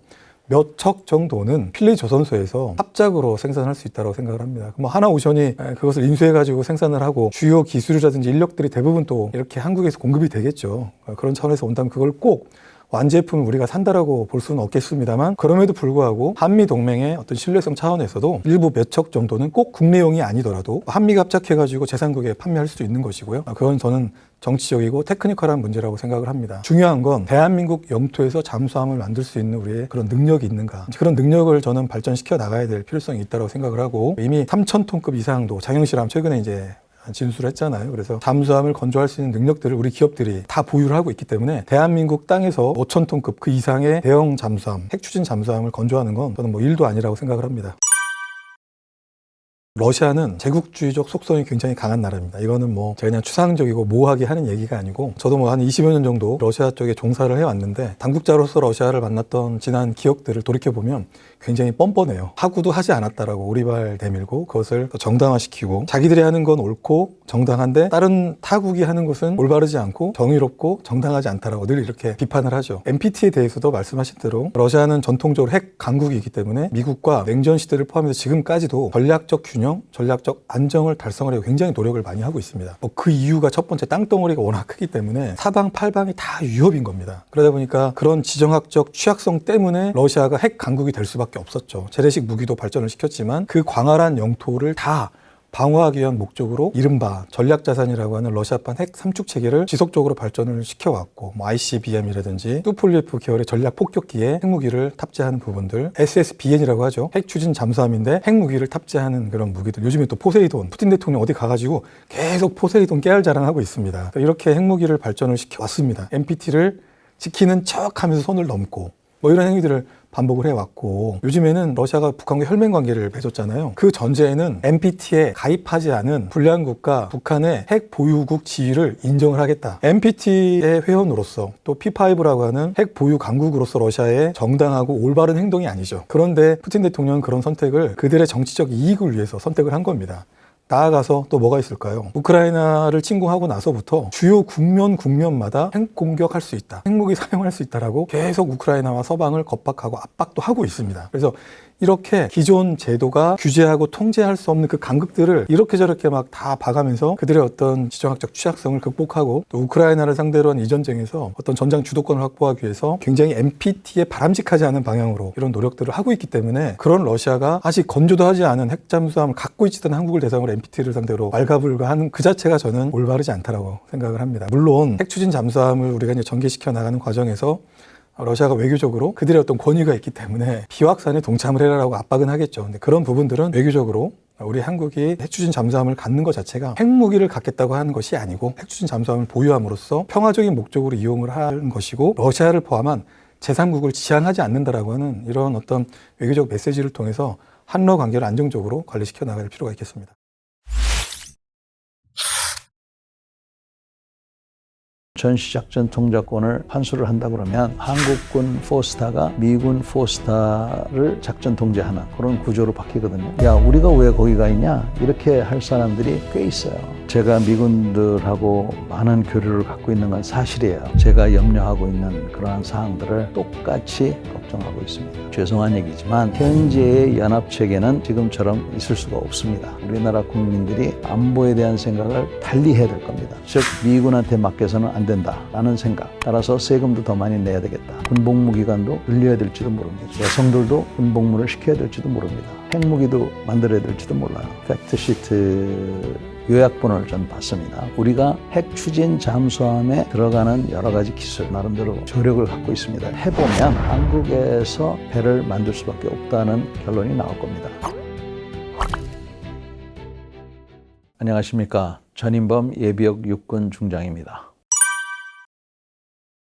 Speaker 2: 몇 척 정도는 필리 조선소에서 합작으로 생산할 수 있다고 생각을 합니다. 하나오션이 그것을 인수해가지고 생산을 하고 주요 기술이라든지 인력들이 대부분 또 이렇게 한국에서 공급이 되겠죠. 그런 차원에서 온다면 그걸 꼭 완제품을 우리가 산다라고 볼 수는 없겠습니다만 그럼에도 불구하고 한미 동맹의 어떤 신뢰성 차원에서도 일부 몇 척 정도는 꼭 국내용이 아니더라도 한미가 합작해가지고 제3국에 판매할 수도 있는 것이고요. 그건 저는 정치적이고 테크니컬한 문제라고 생각을 합니다. 중요한 건 대한민국 영토에서 잠수함을 만들 수 있는 우리의 그런 능력이 있는가. 그런 능력을 저는 발전시켜 나가야 될 필요성이 있다고 생각을 하고 이미 3,000톤급 이상도 장영실함 최근에 이제 진술을 했잖아요. 그래서 잠수함을 건조할 수 있는 능력들을 우리 기업들이 다 보유를 하고 있기 때문에 대한민국 땅에서 5,000톤급 그 이상의 대형 잠수함, 핵추진 잠수함을 건조하는 건 저는 일도 아니라고 생각을 합니다. 러시아는 제국주의적 속성이 굉장히 강한 나라입니다. 이거는 제가 그냥 추상적이고 모호하게 하는 얘기가 아니고 저도 한 20여 년 정도 러시아 쪽에 종사를 해왔는데 당국자로서 러시아를 만났던 지난 기억들을 돌이켜보면 굉장히 뻔뻔해요. 하고도 하지 않았다라고 오리발 내밀고 그것을 정당화시키고 자기들이 하는 건 옳고 정당한데 다른 타국이 하는 것은 올바르지 않고 정의롭고 정당하지 않다라고 늘 이렇게 비판을 하죠. NPT에 대해서도 말씀하신 대로 러시아는 전통적으로 핵 강국이기 때문에 미국과 냉전 시대를 포함해서 지금까지도 전략적 균형 균형, 전략적 안정을 달성하려고 굉장히 노력을 많이 하고 있습니다. 그 이유가 첫 번째 땅덩어리가 워낙 크기 때문에 사방팔방이 다 위협인 겁니다. 그러다 보니까 그런 지정학적 취약성 때문에 러시아가 핵 강국이 될 수밖에 없었죠. 재래식 무기도 발전을 시켰지만 그 광활한 영토를 다 방어하기 위한 목적으로 이른바 전략자산이라고 하는 러시아판 핵 삼축 체계를 지속적으로 발전을 시켜왔고 ICBM이라든지 투폴리에프 계열의 전략 폭격기에 핵무기를 탑재하는 부분들, SSBN이라고 하죠. 핵 추진 잠수함인데 핵무기를 탑재하는 그런 무기들. 요즘에 또 포세이돈, 푸틴 대통령 어디 가가지고 계속 포세이돈 깨알 자랑하고 있습니다. 이렇게 핵무기를 발전을 시켜왔습니다. NPT를 지키는 척하면서 손을 넘고 이런 행위들을 반복을 해왔고, 요즘에는 러시아가 북한과 혈맹 관계를 맺었잖아요. 그 전제에는 NPT에 가입하지 않은 불량 국가 북한의 핵 보유국 지위를 인정을 하겠다. NPT의 회원으로서 또 P5라고 하는 핵 보유 강국으로서 러시아의 정당하고 올바른 행동이 아니죠. 그런데 푸틴 대통령은 그런 선택을 그들의 정치적 이익을 위해서 선택을 한 겁니다. 나아가서 또 뭐가 있을까요? 우크라이나를 침공하고 나서부터 주요 국면마다 핵 공격할 수 있다, 핵무기 사용할 수 있다라고 계속 우크라이나와 서방을 겁박하고 압박도 하고 있습니다. 그래서 이렇게 기존 제도가 규제하고 통제할 수 없는 그 간극들을 이렇게 저렇게 막 다 봐가면서 그들의 어떤 지정학적 취약성을 극복하고, 또 우크라이나를 상대로 한 이 전쟁에서 어떤 전장 주도권을 확보하기 위해서 굉장히 NPT에 바람직하지 않은 방향으로 이런 노력들을 하고 있기 때문에, 그런 러시아가 아직 건조도 하지 않은 핵잠수함을 갖고 있지던 한국을 대상으로 NPT를 상대로 왈가불가하는 그 자체가 저는 올바르지 않다라고 생각을 합니다. 물론 핵 추진 잠수함을 우리가 이제 전개시켜 나가는 과정에서 러시아가 외교적으로 그들의 어떤 권위가 있기 때문에 비확산에 동참을 해라라고 압박은 하겠죠. 근데 그런 부분들은 외교적으로 우리 한국이 핵추진 잠수함을 갖는 것 자체가 핵무기를 갖겠다고 하는 것이 아니고, 핵추진 잠수함을 보유함으로써 평화적인 목적으로 이용을 하는 것이고, 러시아를 포함한 제3국을 지향하지 않는다라고 하는 이런 어떤 외교적 메시지를 통해서 한러 관계를 안정적으로 관리시켜 나갈 필요가 있겠습니다.
Speaker 3: 전시작전 통제권을 환수를 한다 그러면 한국군 포스타가 미군 포스타를 작전 통제하는 그런 구조로 바뀌거든요. 야, 우리가 왜 거기 가 있냐? 이렇게 할 사람들이 꽤 있어요. 제가 미군들하고 많은 교류를 갖고 있는 건 사실이에요. 제가 염려하고 있는 그러한 사항들을 똑같이 걱정하고 있습니다. 죄송한 얘기지만 현재의 연합체계는 지금처럼 있을 수가 없습니다. 우리나라 국민들이 안보에 대한 생각을 달리 해야 될 겁니다. 즉 미군한테 맡겨서는 안 된다라는 생각. 따라서 세금도 더 많이 내야 되겠다. 군복무기간도 늘려야 될지도 모릅니다. 여성들도 군복무를 시켜야 될지도 모릅니다. 핵무기도 만들어야 될지도 몰라요. 팩트시트 요약본을 전 봤습니다. 우리가 핵 추진 잠수함에 들어가는 여러 가지 기술, 나름대로 저력을 갖고 있습니다. 해보면 한국에서 배를 만들 수밖에 없다는 결론이 나올 겁니다. 안녕하십니까. 전인범 예비역 육군 중장입니다.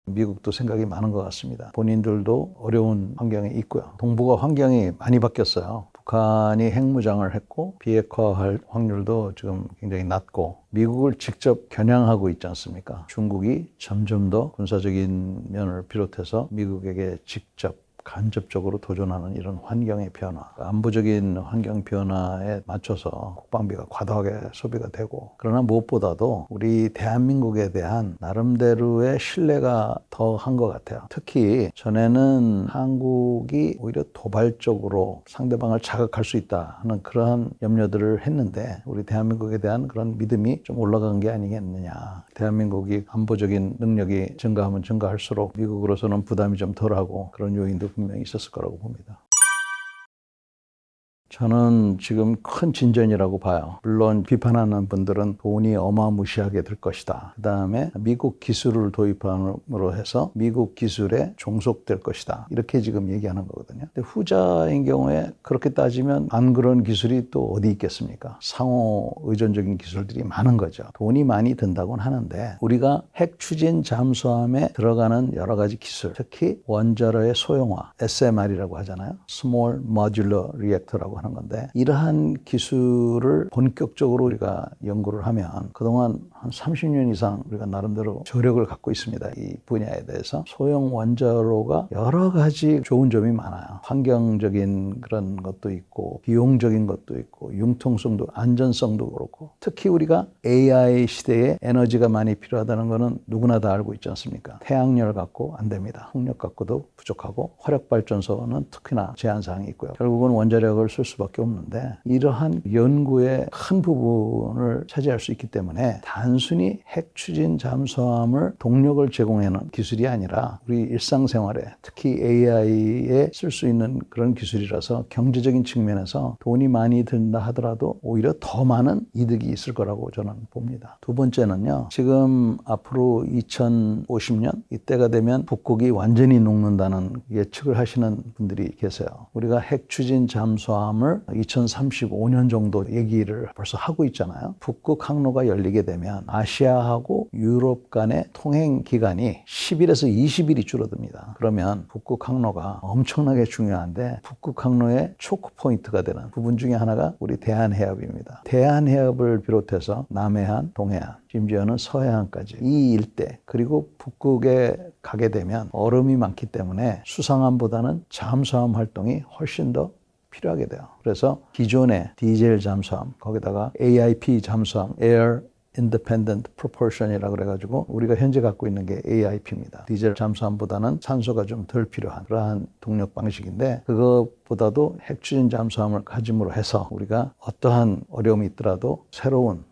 Speaker 3: 미국도 생각이 많은 것 같습니다. 본인들도 어려운 환경에 있고요. 동북아 환경이 많이 바뀌었어요. 북한이 핵무장을 했고 비핵화할 확률도 지금 굉장히 낮고, 미국을 직접 겨냥하고 있지 않습니까? 중국이 점점 더 군사적인 면을 비롯해서 미국에게 직접 간접적으로 도전하는 이런 환경의 변화, 안보적인 환경 변화에 맞춰서 국방비가 과도하게 소비가 되고, 그러나 무엇보다도 우리 대한민국에 대한 나름대로의 신뢰가 더 한 것 같아요. 특히 전에는 한국이 오히려 도발적으로 상대방을 자극할 수 있다 하는 그러한 염려들을 했는데, 우리 대한민국에 대한 그런 믿음이 좀 올라간 게 아니겠느냐. 대한민국이 안보적인 능력이 증가하면 증가할수록 미국으로서는 부담이 좀 덜하고, 그런 요인도 분명히 있었을 거라고 봅니다. 저는 지금 큰 진전이라고 봐요. 물론 비판하는 분들은 돈이 어마무시하게 들 것이다. 그 다음에 미국 기술을 도입함으로 해서 미국 기술에 종속될 것이다. 이렇게 지금 얘기하는 거거든요. 근데 후자인 경우에 그렇게 따지면 안 그런 기술이 또 어디 있겠습니까? 상호 의존적인 기술들이 많은 거죠. 돈이 많이 든다고는 하는데, 우리가 핵 추진 잠수함에 들어가는 여러 가지 기술, 특히 원자로의 소형화, SMR이라고 하잖아요. Small Modular Reactor라고 하는 건데, 이러한 기술을 본격적으로 우리가 연구를 하면 그동안 한 30년 이상 우리가 나름대로 저력을 갖고 있습니다. 이 분야에 대해서. 소형 원자로가 여러 가지 좋은 점이 많아요. 환경적인 그런 것도 있고, 비용적인 것도 있고, 융통성도, 안전성도 그렇고, 특히 우리가 AI 시대에 에너지가 많이 필요하다는 거는 누구나 다 알고 있지 않습니까? 태양열 갖고 안 됩니다. 풍력 갖고도 부족하고, 화력발전소는 특히나 제한사항이 있고요. 결국은 원자력을 쓸 수밖에 없는데 이러한 연구의 큰 부분을 차지할 수 있기 때문에 단순히 핵 추진 잠수함을 동력을 제공하는 기술이 아니라 우리 일상생활에 특히 AI에 쓸 수 있는 그런 기술이라서 경제적인 측면에서 돈이 많이 든다 하더라도 오히려 더 많은 이득이 있을 거라고 저는 봅니다. 두 번째는요. 지금 앞으로 2050년 이때가 되면 북극이 완전히 녹는다는 예측을 하시는 분들이 계세요. 우리가 핵 추진 잠수함을 2035년 정도 얘기를 벌써 하고 있잖아요. 북극 항로가 열리게 되면 아시아하고 유럽 간의 통행 기간이 10일에서 20일이 줄어듭니다. 그러면 북극 항로가 엄청나게 중요한데 북극 항로의 초크 포인트가 되는 부분 중에 하나가 우리 대한해협입니다. 대한해협을 비롯해서 남해안, 동해안, 심지어는 서해안까지 이 일대 그리고 북극에 가게 되면 얼음이 많기 때문에 수상함보다는 잠수함 활동이 훨씬 더 필요하게 돼요. 그래서 기존의 디젤 잠수함 거기다가 AIP 잠수함 Air Independent Propulsion이라고 그래가지고 우리가 현재 갖고 있는 게 AIP입니다. 디젤 잠수함보다는 산소가 좀 덜 필요한 그러한 동력 방식인데 그것보다도 핵추진 잠수함을 가짐으로 해서 우리가 어떠한 어려움이 있더라도 새로운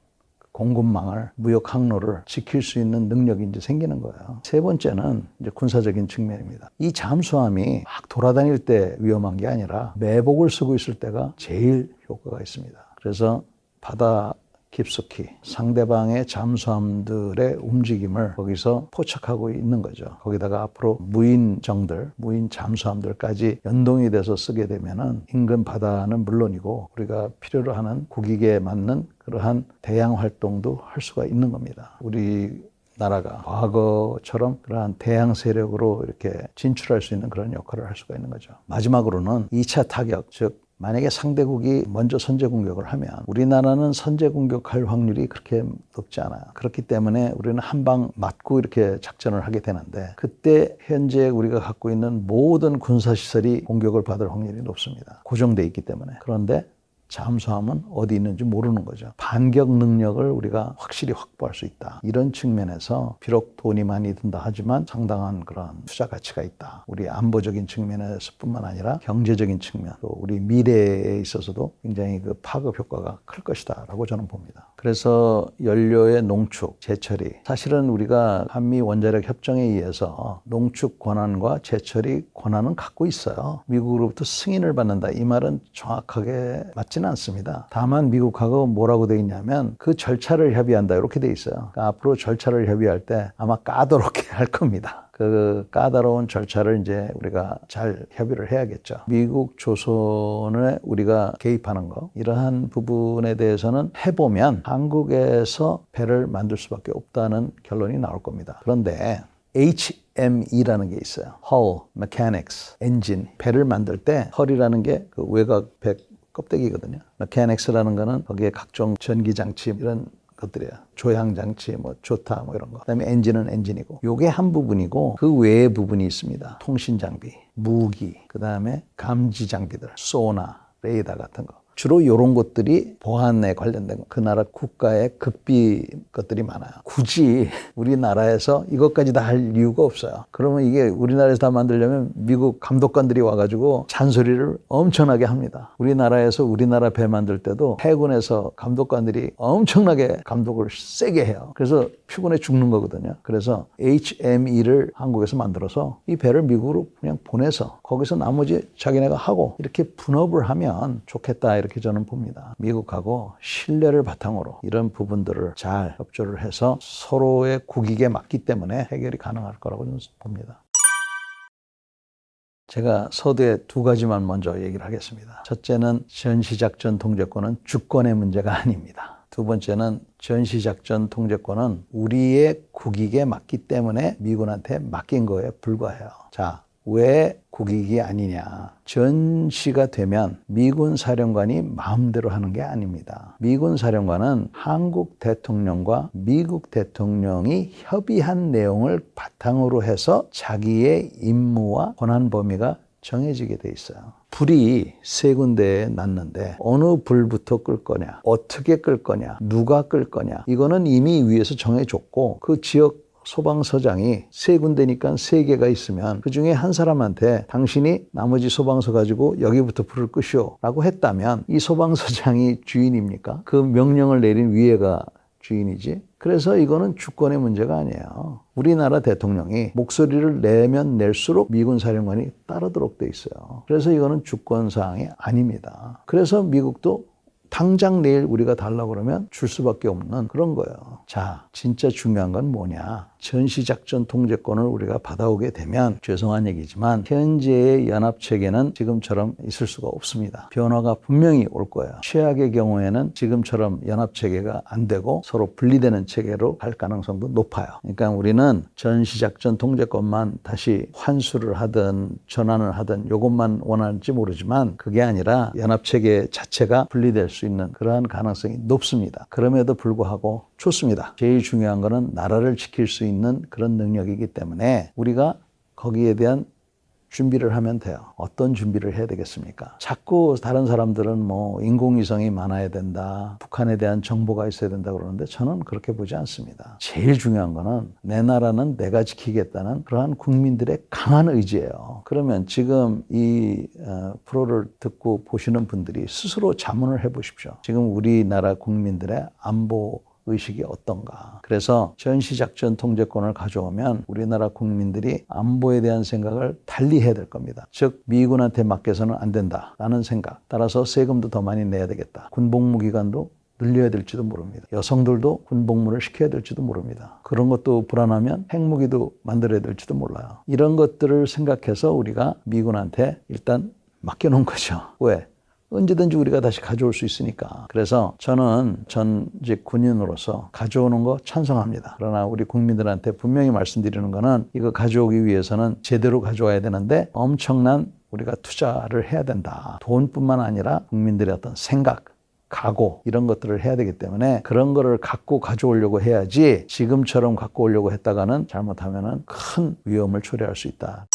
Speaker 3: 공급망을 무역 항로를 지킬 수 있는 능력이 이제 생기는 거예요. 세 번째는 이제 군사적인 측면입니다. 이 잠수함이 막 돌아다닐 때 위험한 게 아니라 매복을 쓰고 있을 때가 제일 효과가 있습니다. 그래서 바다 깊숙이 상대방의 잠수함들의 움직임을 거기서 포착하고 있는 거죠. 거기다가 앞으로 무인정들, 무인 잠수함들까지 연동이 돼서 쓰게 되면은 인근 바다는 물론이고 우리가 필요로 하는 국익에 맞는 그러한 대양 활동도 할 수가 있는 겁니다. 우리 나라가 과거처럼 그러한 대양 세력으로 이렇게 진출할 수 있는 그런 역할을 할 수가 있는 거죠. 마지막으로는 2차 타격, 즉 만약에 상대국이 먼저 선제 공격을 하면 우리나라는 선제 공격할 확률이 그렇게 높지 않아요. 그렇기 때문에 우리는 한 방 맞고 이렇게 작전을 하게 되는데 그때 현재 우리가 갖고 있는 모든 군사시설이 공격을 받을 확률이 높습니다. 고정돼 있기 때문에. 그런데 잠수함은 어디 있는지 모르는 거죠. 반격 능력을 우리가 확실히 확보할 수 있다. 이런 측면에서 비록 돈이 많이 든다 하지만 상당한 그런 투자 가치가 있다. 우리 안보적인 측면에서 뿐만 아니라 경제적인 측면, 또 우리 미래에 있어서도 굉장히 그 파급 효과가 클 것이다 라고 저는 봅니다. 그래서 연료의 농축, 재처리. 사실은 우리가 한미 원자력 협정에 의해서 농축 권한과 재처리 권한은 갖고 있어요. 미국으로부터 승인을 받는다. 이 말은 정확하게 맞지 않습니다. 다만 미국하고 뭐라고 돼 있냐면 그 절차를 협의한다 이렇게 돼 있어요. 그러니까 앞으로 절차를 협의할 때 아마 까다롭게 할 겁니다. 그 까다로운 절차를 이제 우리가 잘 협의를 해야겠죠. 미국 조선에 우리가 개입하는 거 이러한 부분에 대해서는 해보면 한국에서 배를 만들 수밖에 없다는 결론이 나올 겁니다. 그런데 HME라는 게 있어요. Hull, Mechanics, Engine. 배를 만들 때 헐이라는 게 그 외곽 배 껍데기거든요. Mechanics라는 거는 거기에 각종 전기장치 이런 것들이에요. 조향장치, 뭐 조타, 뭐 이런 거. 그다음에 엔진은 엔진이고. 요게 한 부분이고 그 외의 부분이 있습니다. 통신장비, 무기, 그다음에 감지 장비들, 소나, 레이더 같은 거. 주로 이런 것들이 보안에 관련된 그 나라 국가의 급비 것들이 많아요. 굳이 우리나라에서 이것까지 다 할 이유가 없어요. 그러면 이게 우리나라에서 다 만들려면 미국 감독관들이 와가지고 잔소리를 엄청나게 합니다. 우리나라에서 우리나라 배 만들 때도 해군에서 감독관들이 엄청나게 감독을 세게 해요. 그래서 피곤해 죽는 거거든요. 그래서 HME를 한국에서 만들어서 이 배를 미국으로 그냥 보내서 거기서 나머지 자기네가 하고 이렇게 분업을 하면 좋겠다 이렇게 저는 봅니다. 미국하고 신뢰를 바탕으로 이런 부분들을 잘 협조를 해서 서로의 국익에 맞기 때문에 해결이 가능할 거라고 저는 봅니다. 제가 서두에 두 가지만 먼저 얘기를 하겠습니다. 첫째는 전시작전 통제권은 주권의 문제가 아닙니다. 두 번째는 전시작전 통제권은 우리의 국익에 맞기 때문에 미군한테 맡긴 거에 불과해요. 자, 왜 국익이 아니냐. 전시가 되면 미군 사령관이 마음대로 하는 게 아닙니다. 미군 사령관은 한국 대통령과 미국 대통령이 협의한 내용을 바탕으로 해서 자기의 임무와 권한 범위가 정해지게 돼 있어요. 불이 세 군데에 났는데 어느 불부터 끌 거냐, 어떻게 끌 거냐, 누가 끌 거냐 이거는 이미 위에서 정해줬고 그 지역 소방서장이 3군데니까 3개가 있으면 그 중에 한 사람한테 당신이 나머지 소방서 가지고 여기부터 불을 끄시오 라고 했다면 이 소방서장이 주인입니까? 그 명령을 내린 위에가 주인이지. 그래서 이거는 주권의 문제가 아니에요. 우리나라 대통령이 목소리를 내면 낼수록 미군 사령관이 따르도록 돼 있어요. 그래서 이거는 주권 사항이 아닙니다. 그래서 미국도 당장 내일 우리가 달라고 그러면 줄 수밖에 없는 그런 거예요. 자, 진짜 중요한 건 뭐냐? 전시작전 통제권을 우리가 받아오게 되면 죄송한 얘기지만 현재의 연합체계는 지금처럼 있을 수가 없습니다. 변화가 분명히 올 거예요. 최악의 경우에는 지금처럼 연합체계가 안 되고 서로 분리되는 체계로 갈 가능성도 높아요. 그러니까 우리는 전시작전 통제권만 다시 환수를 하든 전환을 하든 이것만 원하는지 모르지만 그게 아니라 연합체계 자체가 분리될 수 있는 그러한 가능성이 높습니다. 그럼에도 불구하고 좋습니다. 제일 중요한 거는 나라를 지킬 수 있는 그런 능력이기 때문에 우리가 거기에 대한 준비를 하면 돼요. 어떤 준비를 해야 되겠습니까? 자꾸 다른 사람들은 뭐 인공위성이 많아야 된다, 북한에 대한 정보가 있어야 된다 그러는데 저는 그렇게 보지 않습니다. 제일 중요한 거는 내 나라는 내가 지키겠다는 그러한 국민들의 강한 의지예요. 그러면 지금 이 프로를 듣고 보시는 분들이 스스로 자문을 해보십시오. 지금 우리나라 국민들의 안보 의식이 어떤가. 그래서 전시작전 통제권을 가져오면 우리나라 국민들이 안보에 대한 생각을 달리 해야 될 겁니다. 즉 미군한테 맡겨서는 안 된다라는 생각. 따라서 세금도 더 많이 내야 되겠다. 군복무 기간도 늘려야 될지도 모릅니다. 여성들도 군복무를 시켜야 될지도 모릅니다. 그런 것도 불안하면 핵무기도 만들어야 될지도 몰라요. 이런 것들을 생각해서 우리가 미군한테 일단 맡겨놓은 거죠. 왜? 언제든지 우리가 다시 가져올 수 있으니까. 그래서 저는 전직 군인으로서 가져오는 거 찬성합니다. 그러나 우리 국민들한테 분명히 말씀드리는 거는 이거 가져오기 위해서는 제대로 가져와야 되는데 엄청난 우리가 투자를 해야 된다. 돈뿐만 아니라 국민들의 어떤 생각, 각오 이런 것들을 해야 되기 때문에 그런 거를 갖고 가져오려고 해야지 지금처럼 갖고 오려고 했다가는 잘못하면은 큰 위험을 초래할 수 있다.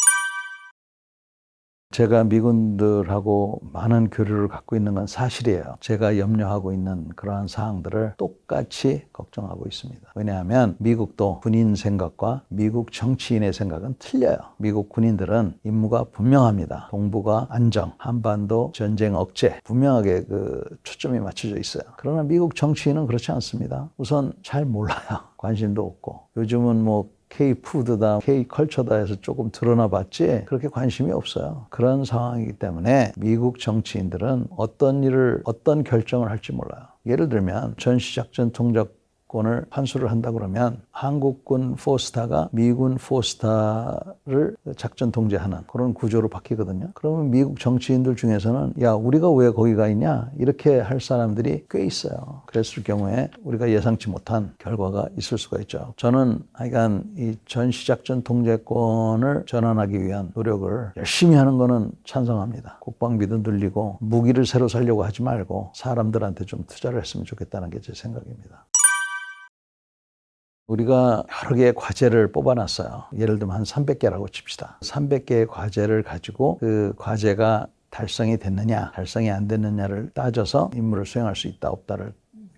Speaker 3: 제가 미군들하고 많은 교류를 갖고 있는 건 사실이에요. 제가 염려하고 있는 그러한 사항들을 똑같이 걱정하고 있습니다. 왜냐하면 미국도 군인 생각과 미국 정치인의 생각은 틀려요. 미국 군인들은 임무가 분명합니다. 동북아 안정, 한반도 전쟁 억제 분명하게 그 초점이 맞춰져 있어요. 그러나 미국 정치인은 그렇지 않습니다. 우선 잘 몰라요. 관심도 없고. 요즘은 뭐 K푸드다, K컬처다 해서 조금 드러나 봤지 그렇게 관심이 없어요. 그런 상황이기 때문에 미국 정치인들은 어떤 결정을 할지 몰라요. 예를 들면 전시작전 통제권을 환수를 한다 그러면 한국군 포스타가 미군 포스타를 작전 통제하는 그런 구조로 바뀌거든요. 그러면 미국 정치인들 중에서는 야 우리가 왜 거기 가 있냐 이렇게 할 사람들이 꽤 있어요. 그랬을 경우에 우리가 예상치 못한 결과가 있을 수가 있죠. 저는 하여간 이 전시작전 통제권을 전환하기 위한 노력을 열심히 하는 거는 찬성합니다. 국방비도 늘리고 무기를 새로 사려고 하지 말고 사람들한테 좀 투자를 했으면 좋겠다는 게 제 생각입니다. 우리가 여러 개의 과제를 뽑아놨어요. 예를 들면 한 300개라고 칩시다. 300개의 과제를 가지고 그 과제가 달성이 됐느냐, 달성이 안 됐느냐를 따져서 임무를 수행할 수 있다, 없다를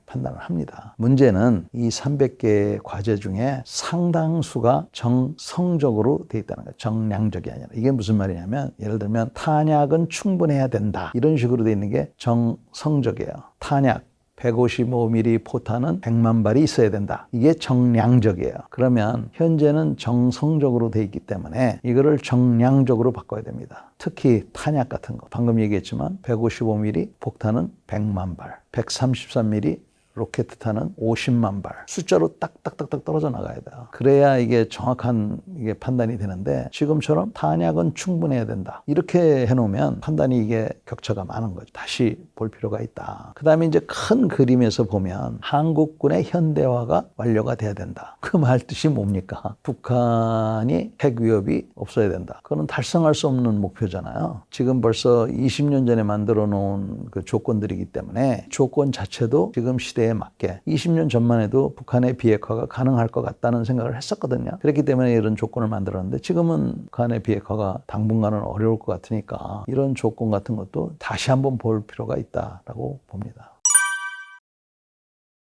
Speaker 3: 판단을 합니다. 문제는 이 300개의 과제 중에 상당수가 정성적으로 돼 있다는 거예요. 정량적이 아니라. 이게 무슨 말이냐면 예를 들면 탄약은 충분해야 된다. 이런 식으로 돼 있는 게 정성적이에요. 탄약 155mm 포탄은 100만 발이 있어야 된다. 이게 정량적이에요. 그러면 현재는 정성적으로 돼 있기 때문에 이거를 정량적으로 바꿔야 됩니다. 특히 탄약 같은 거. 방금 얘기했지만 155mm 폭탄은 100만 발, 133mm 로켓탄은 50만 발. 숫자로 딱딱딱딱 떨어져 나가야 돼요. 그래야 이게 정확한 이게 판단이 되는데 지금처럼 탄약은 충분해야 된다. 이렇게 해놓으면 판단이 이게 격차가 많은 거죠. 다시 볼 필요가 있다. 그 다음에 이제 큰 그림에서 보면 한국군의 현대화가 완료가 돼야 된다. 그 말 뜻이 뭡니까? 북한이 핵 위협이 없어야 된다. 그건 달성할 수 없는 목표잖아요. 지금 벌써 20년 전에 만들어 놓은 그 조건들이기 때문에 조건 자체도 지금 시대에 맞게 20년 전만 해도 북한의 비핵화가 가능할 것 같다는 생각을 했었거든요. 그렇기 때문에 이런 조건을 만들었는데 지금은 북한의 비핵화가 당분간은 어려울 것 같으니까 이런 조건 같은 것도 다시 한번 볼 필요가 있다라고 봅니다.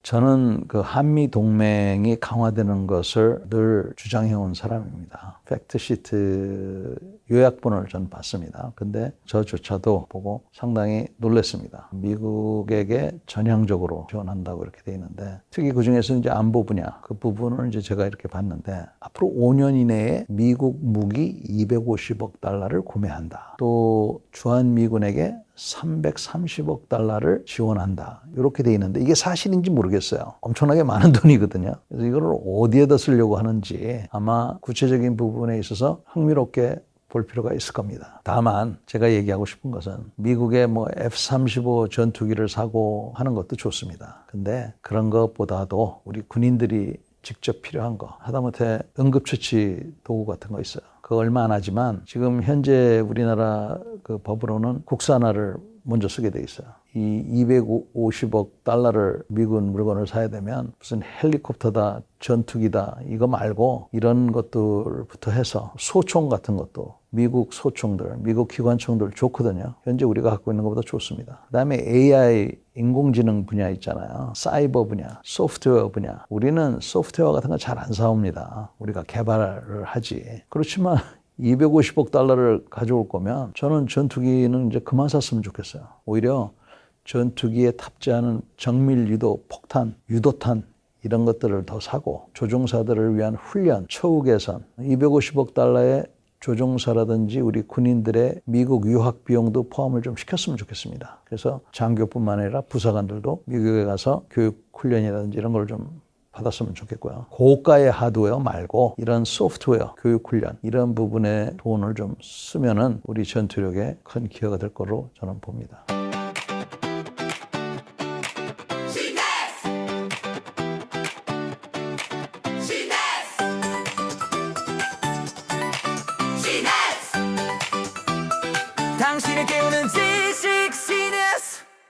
Speaker 3: 저는 그 한미 동맹이 강화되는 것을 늘 주장해온 사람입니다. 팩트시트 요약본을 전 봤습니다. 근데 저조차도 보고 상당히 놀랐습니다. 미국에게 전향적으로 지원한다고 이렇게 돼 있는데, 특히 그 중에서 이제 안보 분야 그 부분을 이제 제가 이렇게 봤는데, 앞으로 5년 이내에 미국 무기 250억 달러를 구매한다. 또 주한미군에게 330억 달러를 지원한다. 이렇게 돼 있는데 이게 사실인지 모르겠어요. 엄청나게 많은 돈이거든요. 그래서 이걸 어디에다 쓰려고 하는지 아마 구체적인 부분에 있어서 흥미롭게 볼 필요가 있을 겁니다. 다만 제가 얘기하고 싶은 것은 미국의 뭐 F-35 전투기를 사고 하는 것도 좋습니다. 근데 그런 것보다도 우리 군인들이 직접 필요한 거, 하다못해 응급처치 도구 같은 거 있어요. 그거 얼마 안 하지만 지금 현재 우리나라 그 법으로는 국산화를 먼저 쓰게 돼 있어요. 이 250억 달러를 미군 물건을 사야 되면 무슨 헬리콥터다, 전투기다 이거 말고 이런 것들부터 해서 소총 같은 것도 미국 소총들, 미국 기관총들 좋거든요. 현재 우리가 갖고 있는 것보다 좋습니다. 그다음에 AI, 인공지능 분야 있잖아요. 사이버 분야, 소프트웨어 분야. 우리는 소프트웨어 같은 거 잘 안 사옵니다. 우리가 개발을 하지. 그렇지만 250억 달러를 가져올 거면 저는 전투기는 이제 그만 샀으면 좋겠어요. 오히려 전투기에 탑재하는 정밀 유도, 폭탄, 유도탄 이런 것들을 더 사고 조종사들을 위한 훈련, 처우 개선, 250억 달러의 조종사라든지 우리 군인들의 미국 유학 비용도 포함을 좀 시켰으면 좋겠습니다. 그래서 장교뿐만 아니라 부사관들도 미국에 가서 교육 훈련이라든지 이런 걸 좀 받았으면 좋겠고요. 고가의 하드웨어 말고 이런 소프트웨어, 교육 훈련 이런 부분에 돈을 좀 쓰면은 우리 전투력에 큰 기여가 될 거로 저는 봅니다.